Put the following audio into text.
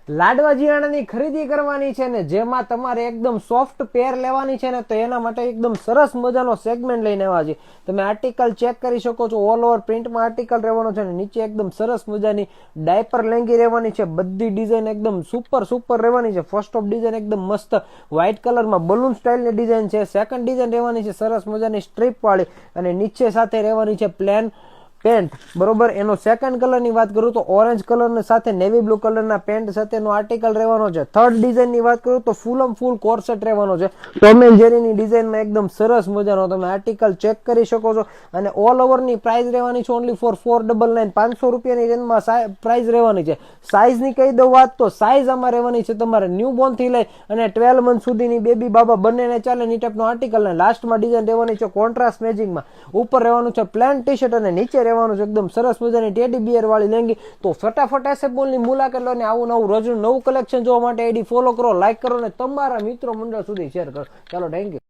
લાડવા જીયાણાની ખરીદી કરવાની છે ને જેમાં તમારે એકદમ સોફ્ટ પેર લેવાની છે ને તો એના માટે એકદમ સરસ મજાનો સેગમેન્ટ લઈને આવ્યા છે. તમે આર્ટિકલ ચેક કરી શકો છો. ઓલ ઓવર પ્રિન્ટમાં આર્ટિકલ રહેવાનો છે ને નીચે એકદમ સરસ મજાની ડાયપર લેંગી રહેવાની છે. બધી ડિઝાઇન એકદમ સુપર રહેવાની છે. ફર્સ્ટ ઓફ ડિઝાઇન એકદમ મસ્ત વ્હાઇટ કલરમાં બલૂન સ્ટાઇલની ડિઝાઇન છે. સેકન્ડ ડિઝાઇન રહેવાની છે સરસ મજાની સ્ટ્રીપ વાળી અને નીચે સાથે રહેવાની છે પ્લેન પેન્ટ. બરોબર, એનો સેકન્ડ કલરની વાત કરું તો ઓરેન્જ કલર સાથે નેવી બ્લુ કલરના પેન્ટ સાથેનો આર્ટિકલ રહેવાનો છે. થર્ડ ડિઝાઇનની વાત કરું તો ફૂલ કોર્સેટ રહેવાનો છે. ટોમ એન્ડ જેરીની ડિઝાઇનમાં એકદમ સરસ મજાનો તમે આર્ટિકલ ચેક કરી શકો છો. અને ઓલ ઓવરની પ્રાઇસ રહેવાની છે ઓનલી ફોર 499, 500 રૂપિયાની રેન્જમાં પ્રાઇસ રહેવાની છે. સાઇઝની કહી દઉં વાત તો સાઇઝ આમાં રહેવાની છે તમારે ન્યૂ બોર્ન થી લઈ અને 12 મંથ સુધીની બેબી બાબા બંનેને ચાલે ની ટાઈપનો આર્ટિકલ. ને લાસ્ટમાં ડિઝાઇન રહેવાની છે કોન્ટ્રાસ્ટ મેચિંગમાં. ઉપર રહેવાનું છે પ્લેન ટી શર્ટ અને નીચે રહેવાનું છે એકદમ સરસ મજાની ટેડી બિયર વાળી લેંગી. તો ફટાફટ એસએફ મોલની મુલાકાત લો ને આવું રોજનું નવું કલેક્શન જોવા માટે આઈડી ફોલો કરો, લાઈક કરો અને તમારા મિત્રો મંડળ સુધી શેર કરો. ચાલો, થેન્ક યુ.